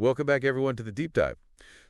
Welcome back, everyone, to the Deep Dive.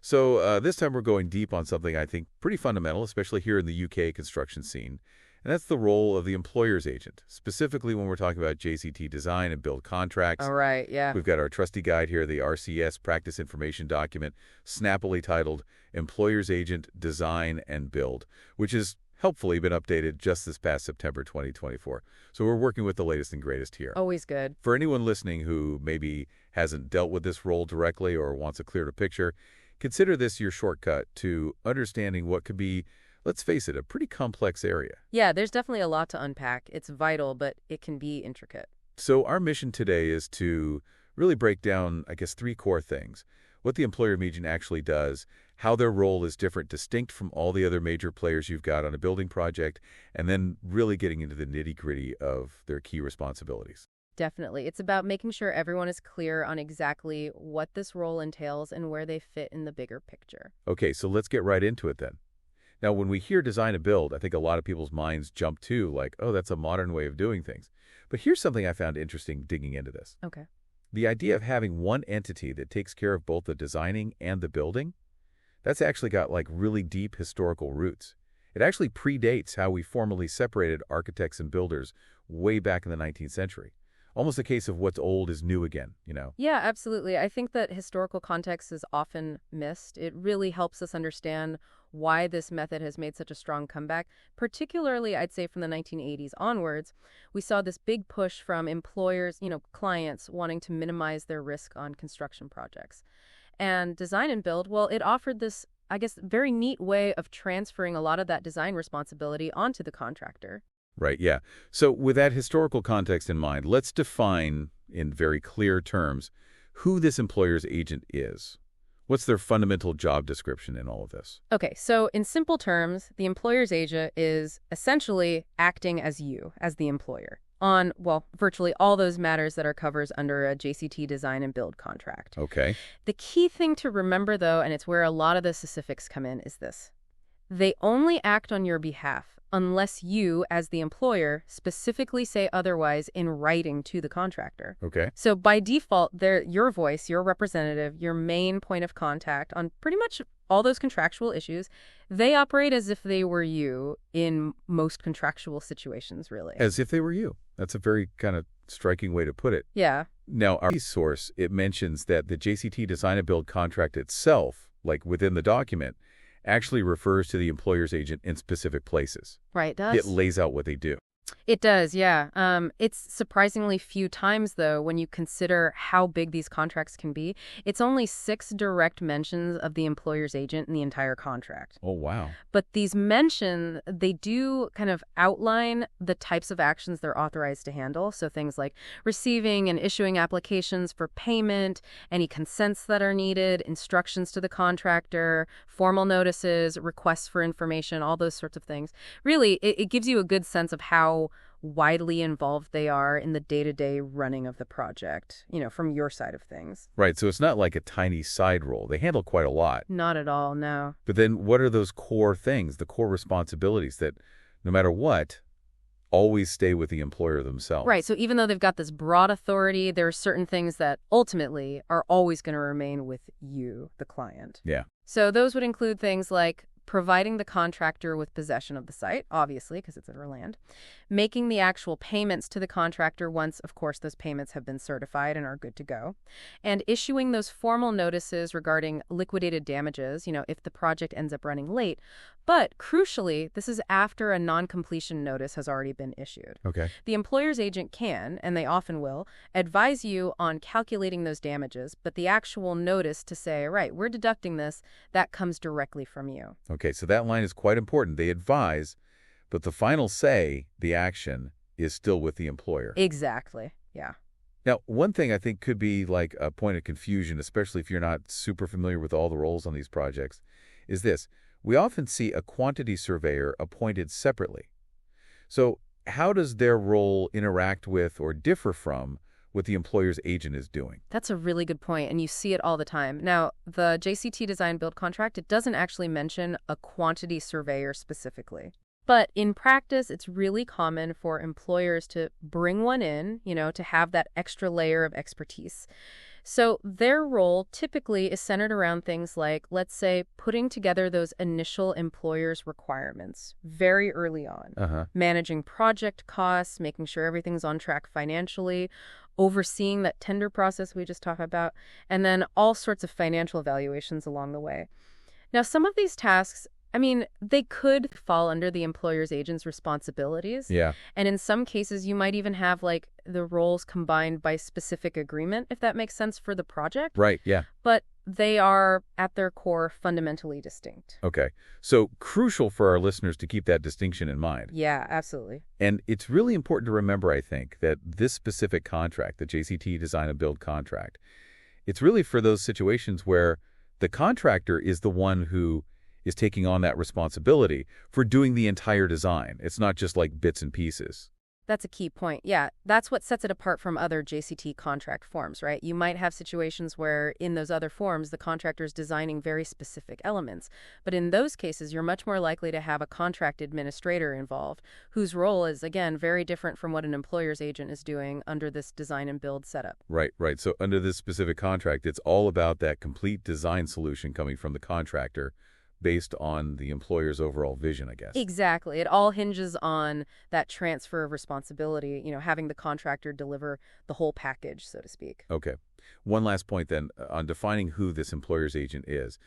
So this time we're going deep on something I think pretty fundamental, especially here in the UK construction scene, and that's the role of the employer's agent, specifically when we're talking about JCT design and build contracts. All right, yeah. We've got our trusty guide here, the RCS Practice Information Document, snappily titled Employer's Agent Design and Build, which has helpfully been updated just this past September 2024. So we're working with the latest and greatest here. Always good. For anyone listening who maybe hasn't dealt with this role directly or wants a clearer picture, consider this your shortcut to understanding what could be, let's face it, a pretty complex area. Yeah, there's definitely a lot to unpack. It's vital, but it can be intricate. So our mission today is to really break down, I guess, three core things. What the employer agent actually does, how their role is different, distinct from all the other major players you've got on a building project, and then really getting into the nitty-gritty of their key responsibilities. Definitely. It's about making sure everyone is clear on exactly what this role entails and where they fit in the bigger picture. Okay, so let's get right into it then. Now, when we hear design and build, I think a lot of people's minds jump to like, oh, that's a modern way of doing things. But here's something I found interesting digging into this. Okay. The idea of having one entity that takes care of both the designing and the building, that's actually got like really deep historical roots. It actually predates how we formally separated architects and builders way back in the 19th century. Almost a case of what's old is new again, you know? Yeah, absolutely. I think that historical context is often missed. It really helps us understand why this method has made such a strong comeback. Particularly, I'd say from the 1980s onwards, we saw this big push from employers, clients wanting to minimize their risk on construction projects. And design and build, well, it offered this, I guess, very neat way of transferring a lot of that design responsibility onto the contractor. Right, yeah. So with that historical context in mind, let's define in very clear terms who this employer's agent is. What's their fundamental job description in all of this? Okay, so in simple terms, the employer's agent is essentially acting as you, as the employer, on, well, virtually all those matters that are covered under a JCT design and build contract. Okay. The key thing to remember, though, and it's where a lot of the specifics come in, is this. They only act on your behalf unless you, as the employer, specifically say otherwise in writing to the contractor. Okay. So by default, they're your voice, your representative, your main point of contact on pretty much all those contractual issues. They operate as if they were you in most contractual situations, really. As if they were you. That's a very kind of striking way to put it. Yeah. Now, our source, it mentions that the JCT design and build contract itself, like within the document, actually refers to the employer's agent in specific places. Right, it does. It lays out what they do. It does, yeah. It's surprisingly few times, though, when you consider how big these contracts can be. It's only 6 direct mentions of the employer's agent in the entire contract. Oh, wow. But these mentions, they do kind of outline the types of actions they're authorized to handle. So things like receiving and issuing applications for payment, any consents that are needed, instructions to the contractor, formal notices, requests for information, all those sorts of things. Really, it gives you a good sense of how widely involved they are in the day-to-day running of the project, from your side of things. Right, so it's not like a tiny side role. They handle quite a lot. Not at all, no. But then what are those core things, the core responsibilities that, no matter what, always stay with the employer themselves? Right, so even though they've got this broad authority, there are certain things that ultimately are always going to remain with you, the client. Yeah. So those would include things like providing the contractor with possession of the site, obviously, because it's their land, making the actual payments to the contractor once, of course, those payments have been certified and are good to go, and issuing those formal notices regarding liquidated damages, if the project ends up running late. But crucially, this is after a non-completion notice has already been issued. Okay. The employer's agent can, and they often will, advise you on calculating those damages, but the actual notice to say, right, we're deducting this, that comes directly from you. Okay, so that line is quite important. They advise, but the final say, the action, is still with the employer. Exactly, yeah. Now, one thing I think could be like a point of confusion, especially if you're not super familiar with all the roles on these projects, is this. We often see a quantity surveyor appointed separately. So how does their role interact with or differ from what the employer's agent is doing? That's a really good point, and you see it all the time. Now, the JCT design build contract, it doesn't actually mention a quantity surveyor specifically. But in practice, it's really common for employers to bring one in, to have that extra layer of expertise. So their role typically is centered around things like, let's say, putting together those initial employer's requirements very early on, Uh-huh. managing project costs, making sure everything's on track financially, overseeing that tender process we just talked about, and then all sorts of financial evaluations along the way. Now, some of these tasks, I mean, they could fall under the employer's agent's responsibilities. Yeah. And in some cases, you might even have like the roles combined by specific agreement, if that makes sense for the project. Right, yeah. But they are, at their core, fundamentally distinct. Okay. So crucial for our listeners to keep that distinction in mind. Yeah, absolutely. And it's really important to remember, I think, that this specific contract, the JCT Design and Build contract, it's really for those situations where the contractor is the one who is taking on that responsibility for doing the entire design. It's not just like bits and pieces. That's a key point. Yeah, that's what sets it apart from other JCT contract forms, right? You might have situations where in those other forms, the contractor is designing very specific elements. But in those cases, you're much more likely to have a contract administrator involved, whose role is, again, very different from what an employer's agent is doing under this design and build setup. Right, right. So under this specific contract, it's all about that complete design solution coming from the contractor based on the employer's overall vision, I guess. Exactly. It all hinges on that transfer of responsibility, having the contractor deliver the whole package, so to speak. Okay. One last point then on defining who this employer's agent is.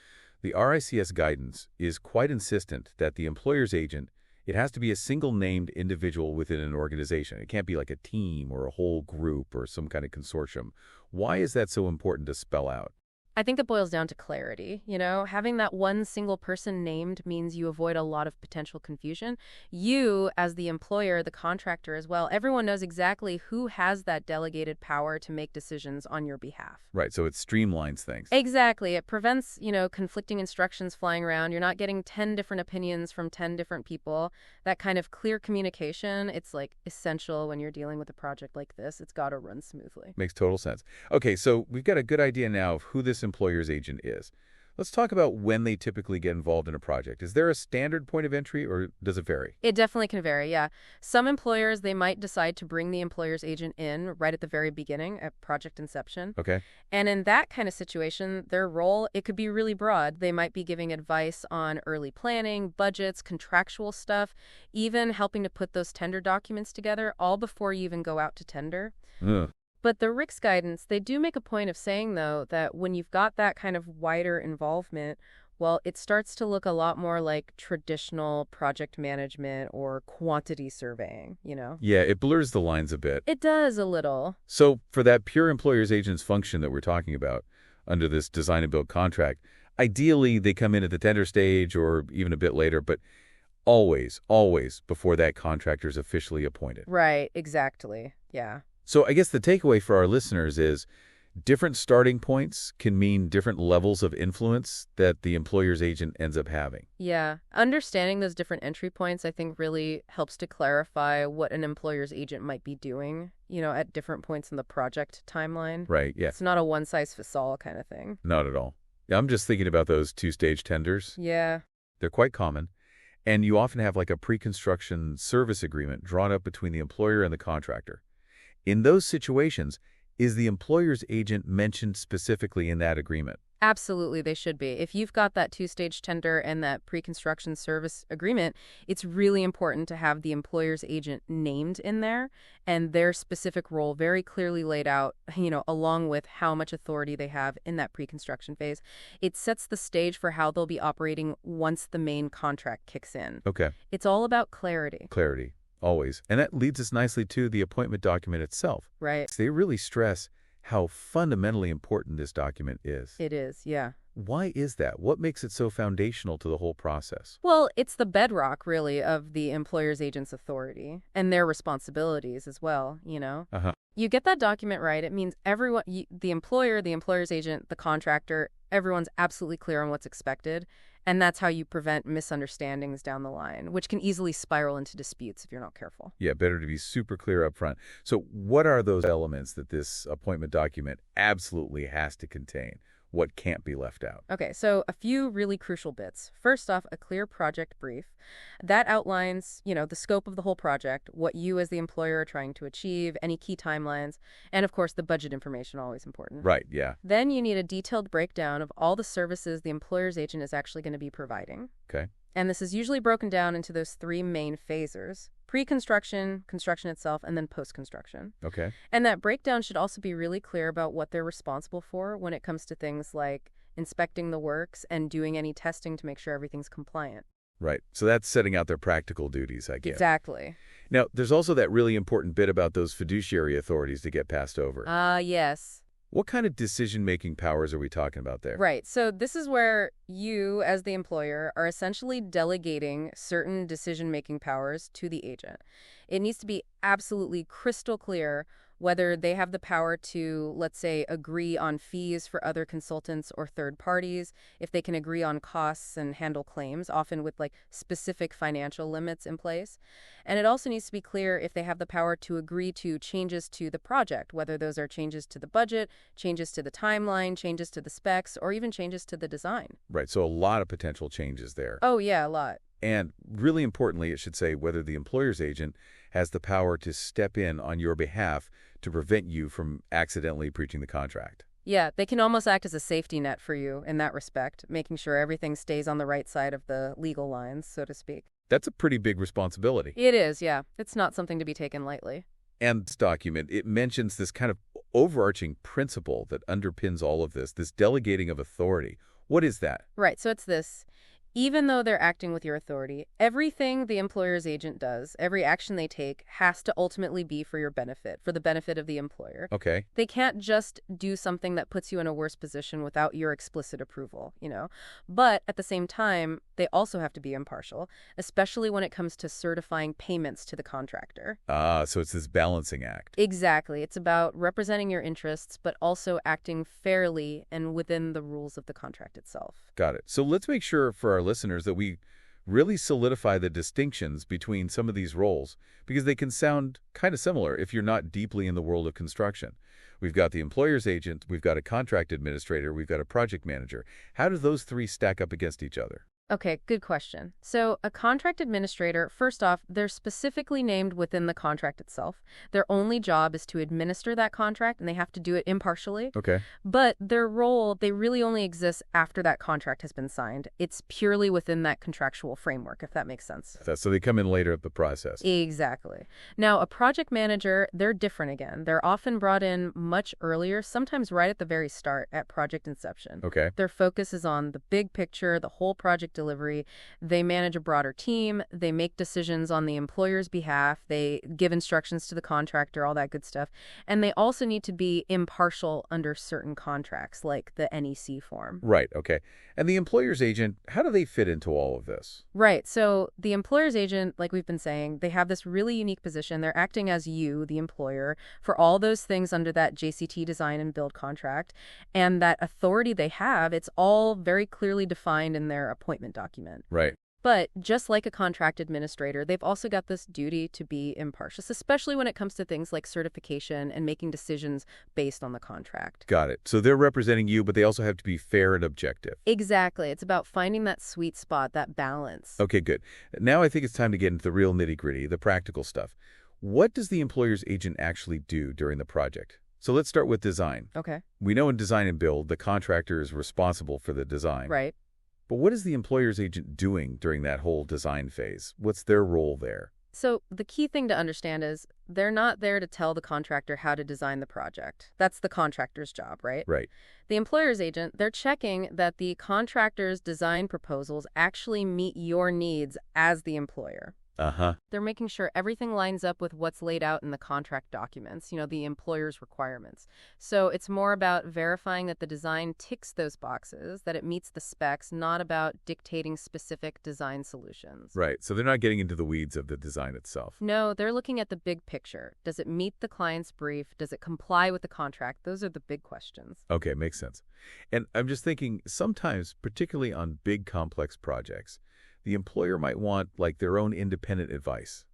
The RICS guidance is quite insistent that the employer's agent, it has to be a single named individual within an organization. It can't be like a team or a whole group or some kind of consortium. Why is that so important to spell out? I think that boils down to clarity. Having that one single person named means you avoid a lot of potential confusion. You, as the employer, the contractor as well, everyone knows exactly who has that delegated power to make decisions on your behalf. Right, so it streamlines things. Exactly. It prevents, conflicting instructions flying around. You're not getting 10 different opinions from 10 different people. That kind of clear communication, it's like essential when you're dealing with a project like this. It's got to run smoothly. Makes total sense. Okay, so we've got a good idea now of who this employer's agent is. Let's talk about when they typically get involved in a project. Is there a standard point of entry or does it vary? It definitely can vary, yeah. Some employers, they might decide to bring the employer's agent in right at the very beginning at project inception. Okay. And in that kind of situation, their role, it could be really broad. They might be giving advice on early planning, budgets, contractual stuff, even helping to put those tender documents together all before you even go out to tender. Ugh. But the RICS guidance, they do make a point of saying, though, that when you've got that kind of wider involvement, well, it starts to look a lot more like traditional project management or quantity surveying. Yeah, it blurs the lines a bit. It does a little. So for that pure employer's agent's function that we're talking about under this design and build contract, ideally they come in at the tender stage or even a bit later, but always, always before that contractor is officially appointed. Right, exactly. Yeah. So I guess the takeaway for our listeners is different starting points can mean different levels of influence that the employer's agent ends up having. Yeah. Understanding those different entry points, I think, really helps to clarify what an employer's agent might be doing, at different points in the project timeline. Right, yeah. It's not a one-size-fits-all kind of thing. Not at all. Yeah, I'm just thinking about those two-stage tenders. Yeah. They're quite common. And you often have like a pre-construction service agreement drawn up between the employer and the contractor. In those situations, is the employer's agent mentioned specifically in that agreement? Absolutely, they should be. If you've got that two-stage tender and that pre-construction service agreement, it's really important to have the employer's agent named in there and their specific role very clearly laid out, along with how much authority they have in that pre-construction phase. It sets the stage for how they'll be operating once the main contract kicks in. Okay. It's all about clarity. Clarity, always. And that leads us nicely to the appointment document itself. Right. They really stress how fundamentally important this document is. It is, yeah. Why is that? What makes it so foundational to the whole process? Well, it's the bedrock, really, of the employer's agent's authority and their responsibilities as well, Uh-huh. You get that document right, it means everyone, the employer, the employer's agent, the contractor, everyone's absolutely clear on what's expected. And that's how you prevent misunderstandings down the line, which can easily spiral into disputes if you're not careful. Yeah, better to be super clear up front. So what are those elements that this appointment document absolutely has to contain? what can't be left out? Okay, so a few really crucial bits. First off, a clear project brief. That outlines, the scope of the whole project, what you as the employer are trying to achieve, any key timelines, and of course the budget information, always important. Right, yeah. Then you need a detailed breakdown of all the services the employer's agent is actually going to be providing. Okay. And this is usually broken down into those three main phases: pre-construction, construction itself, and then post-construction. Okay. And that breakdown should also be really clear about what they're responsible for when it comes to things like inspecting the works and doing any testing to make sure everything's compliant. Right. So that's setting out their practical duties, I guess. Exactly. Now, there's also that really important bit about those fiduciary authorities to get passed over. Yes. What kind of decision-making powers are we talking about there? Right. So this is where you, as the employer, are essentially delegating certain decision-making powers to the agent. It needs to be absolutely crystal clear whether they have the power to, let's say, agree on fees for other consultants or third parties, if they can agree on costs and handle claims, often with specific financial limits in place. And it also needs to be clear if they have the power to agree to changes to the project, whether those are changes to the budget, changes to the timeline, changes to the specs, or even changes to the design. Right, so a lot of potential changes there. Oh, yeah, a lot. And really importantly, it should say whether the employer's agent has the power to step in on your behalf to prevent you from accidentally breaching the contract. Yeah, they can almost act as a safety net for you in that respect, making sure everything stays on the right side of the legal lines, so to speak. That's a pretty big responsibility. It is, yeah. It's not something to be taken lightly. And this document, it mentions this kind of overarching principle that underpins all of this delegating of authority. What is that? Right, so it's this. Even though they're acting with your authority, everything the employer's agent does, every action they take, has to ultimately be for your benefit, for the benefit of the employer. Okay. They can't just do something that puts you in a worse position without your explicit approval, But at the same time, they also have to be impartial, especially when it comes to certifying payments to the contractor. So it's this balancing act. Exactly. It's about representing your interests, but also acting fairly and within the rules of the contract itself. Got it. So let's make sure for our listeners that we really solidify the distinctions between some of these roles, because they can sound kind of similar if you're not deeply in the world of construction. We've got the employer's agent, we've got a contract administrator, we've got a project manager. How do those three stack up against each other? Okay, good question. So a contract administrator, first off, they're specifically named within the contract itself. Their only job is to administer that contract, and they have to do it impartially. Okay. But their role, they really only exist after that contract has been signed. It's purely within that contractual framework, if that makes sense. So they come in later in the process. Exactly. Now, a project manager, they're different again. They're often brought in much earlier, sometimes right at the very start, at project inception. Okay. Their focus is on the big picture, the whole project delivery. They manage a broader team. They make decisions on the employer's behalf. They give instructions to the contractor, all that good stuff. And they also need to be impartial under certain contracts, like the NEC form. Right, okay. And the employer's agent, how do they fit into all of this? Right. So the employer's agent, like we've been saying, they have this really unique position. They're acting as you, the employer, for all those things under that JCT design and build contract. And that authority they have, it's all very clearly defined in their appointment document. Right. But just like a contract administrator, they've also got this duty to be impartial, especially when it comes to things like certification and making decisions based on the contract. Got it. So they're representing you, but they also have to be fair and objective. Exactly. It's about finding that sweet spot, that balance. Okay, good. Now I think it's time to get into the real nitty-gritty, the practical stuff. What does the employer's agent actually do during the project? So let's start with design. Okay. We know in design and build, the contractor is responsible for the design. Right. But what is the employer's agent doing during that whole design phase? What's their role there? So the key thing to understand is they're not there to tell the contractor how to design the project. That's the contractor's job, right? Right. The employer's agent, they're checking that the contractor's design proposals actually meet your needs as the employer. Uh-huh. They're making sure everything lines up with what's laid out in the contract documents, the employer's requirements. So it's more about verifying that the design ticks those boxes, that it meets the specs, not about dictating specific design solutions. Right. So they're not getting into the weeds of the design itself. No, they're looking at the big picture. Does it meet the client's brief? Does it comply with the contract? Those are the big questions. Okay, makes sense. And I'm just thinking, sometimes, particularly on big complex projects, the employer might want, their own independent advice.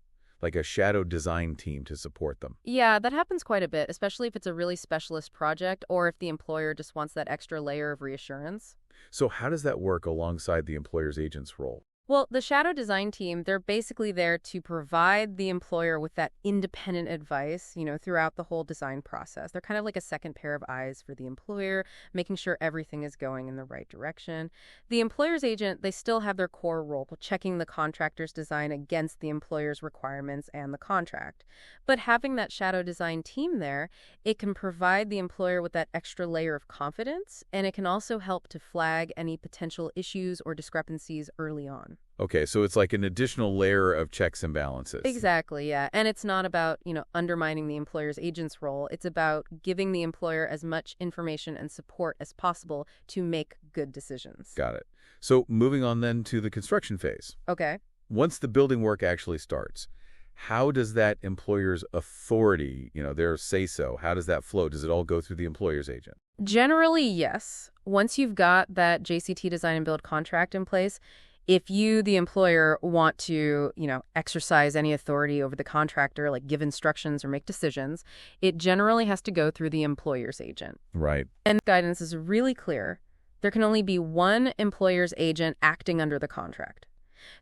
like a shadow design team to support them. Yeah, that happens quite a bit, especially if it's a really specialist project or if the employer just wants that extra layer of reassurance. So how does that work alongside the employer's agent's role? Well, the shadow design team, they're basically there to provide the employer with that independent advice, throughout the whole design process. They're kind of like a second pair of eyes for the employer, making sure everything is going in the right direction. The employer's agent, they still have their core role, checking the contractor's design against the employer's requirements and the contract. But having that shadow design team there, it can provide the employer with that extra layer of confidence, and it can also help to flag any potential issues or discrepancies early on. Okay, so it's like an additional layer of checks and balances. Exactly, yeah. And it's not about, undermining the employer's agent's role. It's about giving the employer as much information and support as possible to make good decisions. Got it. So moving on then to the construction phase. Okay. Once the building work actually starts, how does that employer's authority, their say-so, how does that flow? Does it all go through the employer's agent? Generally, yes. Once you've got that JCT design and build contract in place, if you, the employer, want to, exercise any authority over the contractor, like give instructions or make decisions, it generally has to go through the employer's agent. Right. And guidance is really clear. There can only be one employer's agent acting under the contract.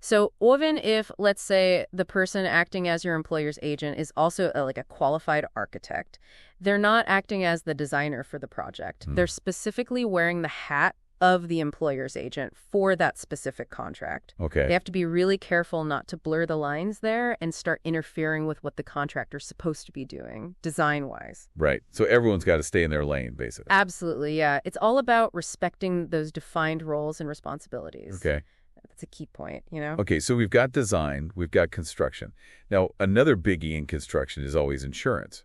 So even if, let's say, the person acting as your employer's agent is also like a qualified architect, they're not acting as the designer for the project. They're specifically wearing the hat of the employer's agent for that specific contract. Okay. They have to be really careful not to blur the lines there and start interfering with what the contractor's supposed to be doing, design-wise. Right. So everyone's got to stay in their lane, basically. Absolutely, yeah. It's all about respecting those defined roles and responsibilities. Okay. That's a key point, Okay, so we've got design, we've got construction. Now, another biggie in construction is always insurance.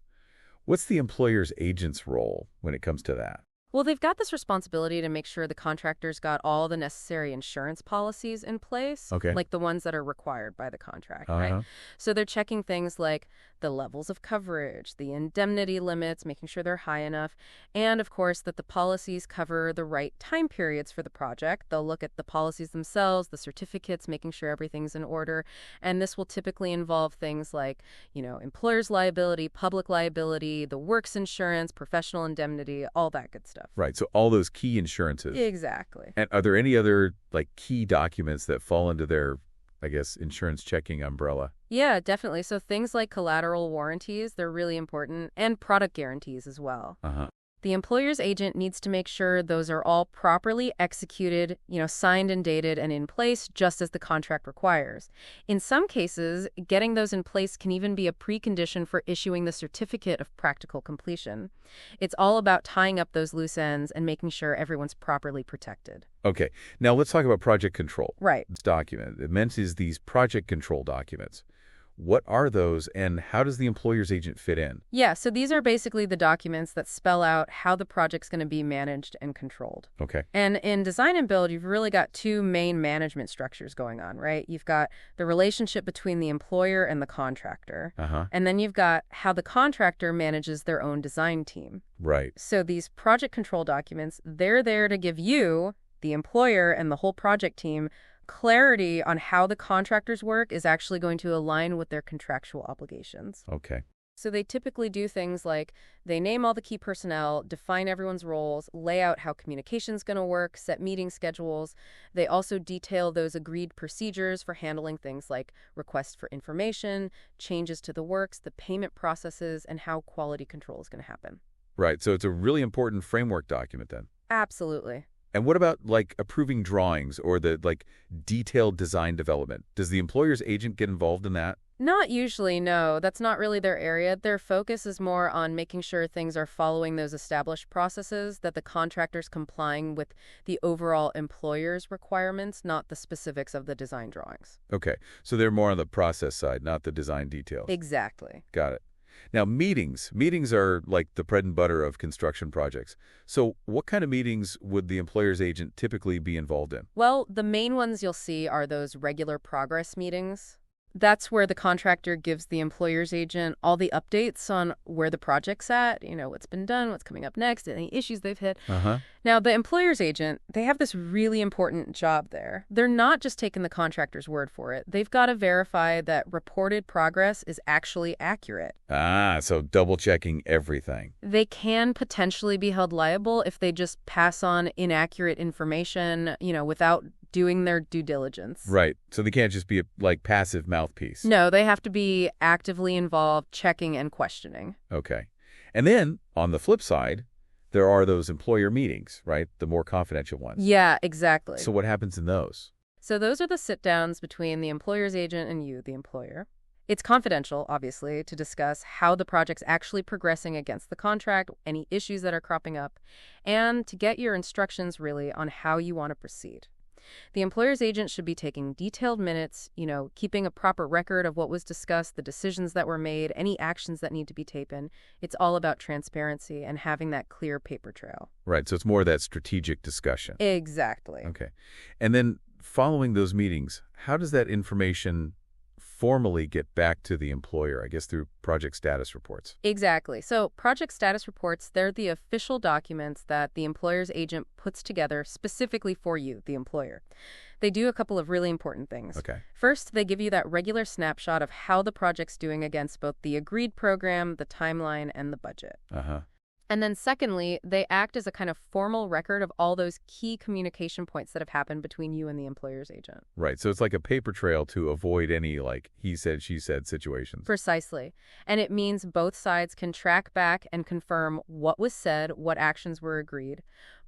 What's the employer's agent's role when it comes to that? Well, they've got this responsibility to make sure the contractor's got all the necessary insurance policies in place, Okay. like the ones that are required by the contract, Uh-huh. right? So they're checking things like the levels of coverage, the indemnity limits, making sure they're high enough, and of course that the policies cover the right time periods for the project. They'll look at the policies themselves, the certificates, making sure everything's in order, and this will typically involve things like, employer's liability, public liability, the works insurance, professional indemnity, all that good stuff. Right, so all those key insurances. Exactly. And are there any other, key documents that fall into their, insurance checking umbrella? Yeah, definitely. So things like collateral warranties, they're really important, and product guarantees as well. Uh-huh. The employer's agent needs to make sure those are all properly executed, signed and dated and in place just as the contract requires. In some cases, getting those in place can even be a precondition for issuing the certificate of practical completion. It's all about tying up those loose ends and making sure everyone's properly protected. Okay, now let's talk about project control. Right. This document, it mentions these project control documents. What are those, and how does the employer's agent fit in? Yeah, so these are basically the documents that spell out how the project's going to be managed and controlled. Okay. And in design and build, you've really got two main management structures going on, right? You've got the relationship between the employer and the contractor. Uh-huh. And then you've got how the contractor manages their own design team. Right. So these project control documents, they're there to give you, the employer, and the whole project team clarity on how the contractor's work is actually going to align with their contractual obligations. Okay. So they typically do things like they name all the key personnel, define everyone's roles, lay out how communication's going to work, set meeting schedules. They also detail those agreed procedures for handling things like requests for information, changes to the works, the payment processes, and how quality control is going to happen. Right, so it's a really important framework document then. Absolutely. And what about, approving drawings or the, detailed design development? Does the employer's agent get involved in that? Not usually, no. That's not really their area. Their focus is more on making sure things are following those established processes, that the contractor's complying with the overall employer's requirements, not the specifics of the design drawings. Okay, so they're more on the process side, not the design details. Exactly. Got it. Now, meetings. Meetings are like the bread and butter of construction projects. So what kind of meetings would the employer's agent typically be involved in? Well, the main ones you'll see are those regular progress meetings. That's where the contractor gives the employer's agent all the updates on where the project's at, what's been done, what's coming up next, any issues they've hit. Uh-huh. Now, the employer's agent, they have this really important job there. They're not just taking the contractor's word for it. They've got to verify that reported progress is actually accurate. Ah, so double-checking everything. They can potentially be held liable if they just pass on inaccurate information, without doing their due diligence. Right. So they can't just be a passive mouthpiece. No, they have to be actively involved, checking and questioning. Okay. And then, on the flip side, there are those employer meetings, right? The more confidential ones. Yeah, exactly. So what happens in those? So those are the sit-downs between the employer's agent and you, the employer. It's confidential, obviously, to discuss how the project's actually progressing against the contract, any issues that are cropping up, and to get your instructions, really, on how you want to proceed. The employer's agent should be taking detailed minutes, keeping a proper record of what was discussed, the decisions that were made, any actions that need to be taken. It's all about transparency and having that clear paper trail. Right, so it's more of that strategic discussion. Exactly. Okay. And then following those meetings, how does that information formally get back to the employer, I guess through project status reports? Exactly. So project status reports, they're the official documents that the employer's agent puts together specifically for you, the employer. They do a couple of really important things. Okay. First, they give you that regular snapshot of how the project's doing against both the agreed program, the timeline, and the budget. Uh-huh. And then secondly, they act as a kind of formal record of all those key communication points that have happened between you and the employer's agent. Right, so it's like a paper trail to avoid any, he said, she said situations. Precisely. And it means both sides can track back and confirm what was said, what actions were agreed,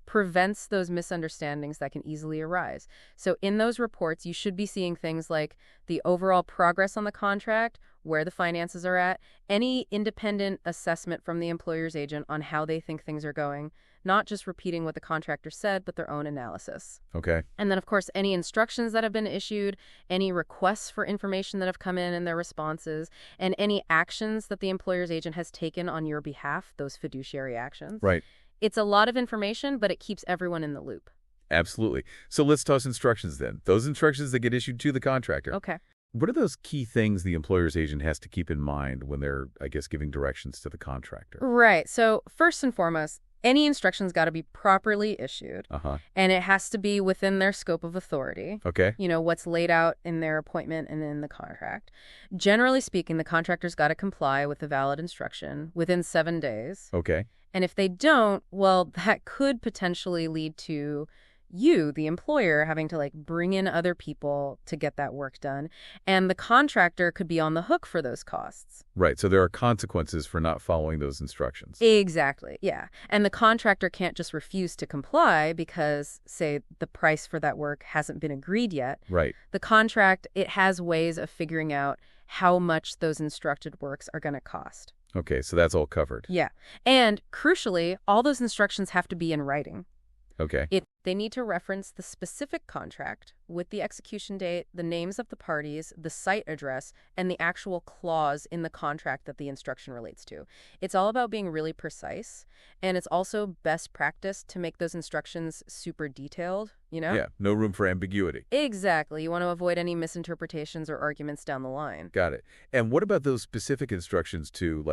prevents those misunderstandings that can easily arise. So in those reports, you should be seeing things like the overall progress on the contract, where the finances are at, any independent assessment from the employer's agent on how they think things are going, not just repeating what the contractor said, but their own analysis. Okay. And then, of course, any instructions that have been issued, any requests for information that have come in and their responses, and any actions that the employer's agent has taken on your behalf, those fiduciary actions. Right. It's a lot of information, but it keeps everyone in the loop. Absolutely. So let's toss instructions then. Those instructions that get issued to the contractor. Okay. What are those key things the employer's agent has to keep in mind when they're, I guess, giving directions to the contractor? Right. So first and foremost, any instructions got to be properly issued, and it has to be within their scope of authority. Okay. What's laid out in their appointment and in the contract. Generally speaking, the contractor's got to comply with the valid instruction within 7 days. Okay. And if they don't, well, that could potentially lead to you, the employer, having to bring in other people to get that work done. And the contractor could be on the hook for those costs. Right. So there are consequences for not following those instructions. Exactly. Yeah. And the contractor can't just refuse to comply because, say, the price for that work hasn't been agreed yet. Right. The contract, it has ways of figuring out how much those instructed works are going to cost. Okay. So that's all covered. Yeah. And crucially, all those instructions have to be in writing. Okay. They need to reference the specific contract with the execution date, the names of the parties, the site address, and the actual clause in the contract that the instruction relates to. It's all about being really precise, and it's also best practice to make those instructions super detailed, Yeah, no room for ambiguity. Exactly. You want to avoid any misinterpretations or arguments down the line. Got it. And what about those specific instructions to,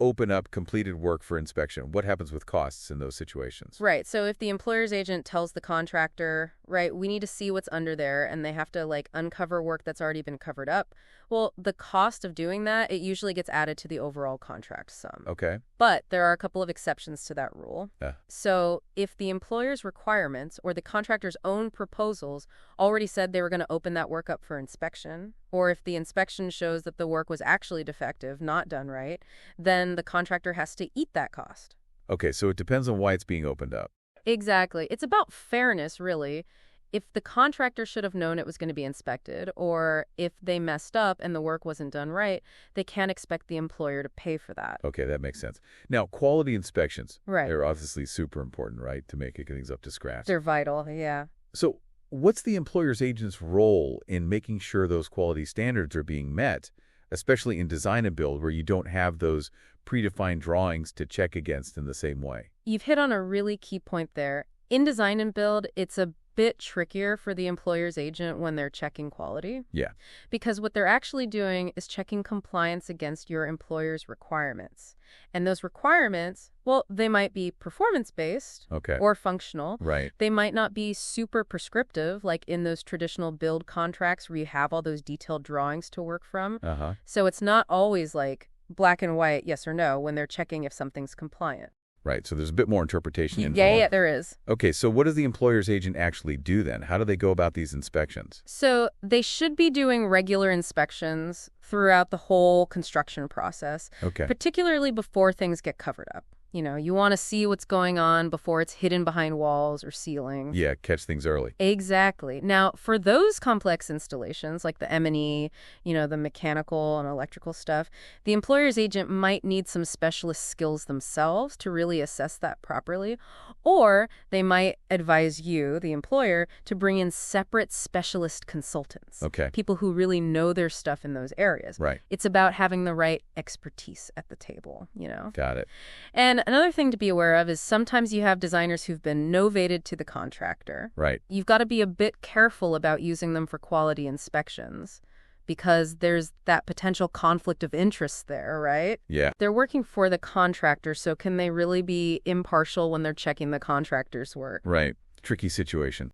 open up completed work for inspection? What happens with costs in those situations? Right. So if the employer's agent tells the contractor, right, we need to see what's under there, and they have to uncover work that's already been covered up, well, the cost of doing that, it usually gets added to the overall contract sum. Okay. But there are a couple of exceptions to that rule. Yeah. So if the employer's requirements or the contractor's own proposals already said they were going to open that work up for inspection, or if the inspection shows that the work was actually defective, not done right, then the contractor has to eat that cost. Okay, so it depends on why it's being opened up. Exactly. It's about fairness, really. If the contractor should have known it was going to be inspected, or if they messed up and the work wasn't done right, they can't expect the employer to pay for that. Okay, that makes sense. Now, quality inspections. Right. They're obviously super important, right, to make things up to scratch. They're vital, yeah. So what's the employer's agent's role in making sure those quality standards are being met, especially in design and build where you don't have those predefined drawings to check against in the same way? You've hit on a really key point there. In design and build, it's a bit trickier for the employer's agent when they're checking quality. Yeah. Because what they're actually doing is checking compliance against your employer's requirements. And those requirements, well, they might be performance-based Okay. or functional. Right. They might not be super prescriptive, like in those traditional build contracts where you have all those detailed drawings to work from. Uh-huh. So it's not always like black and white, yes or no, when they're checking if something's compliant. Right. So there's a bit more interpretation involved. Yeah, there is. Okay, so what does the employer's agent actually do then? How do they go about these inspections? So they should be doing regular inspections throughout the whole construction process, Okay. particularly before things get covered up. You want to see what's going on before it's hidden behind walls or ceilings. Yeah, catch things early. Exactly. Now, for those complex installations, like the M&E, the mechanical and electrical stuff, the employer's agent might need some specialist skills themselves to really assess that properly. Or they might advise you, the employer, to bring in separate specialist consultants. Okay. People who really know their stuff in those areas. Right. It's about having the right expertise at the table, Got it. And another thing to be aware of is sometimes you have designers who've been novated to the contractor. Right. You've got to be a bit careful about using them for quality inspections because there's that potential conflict of interest there, right? Yeah. They're working for the contractor, so can they really be impartial when they're checking the contractor's work? Right. Tricky situation.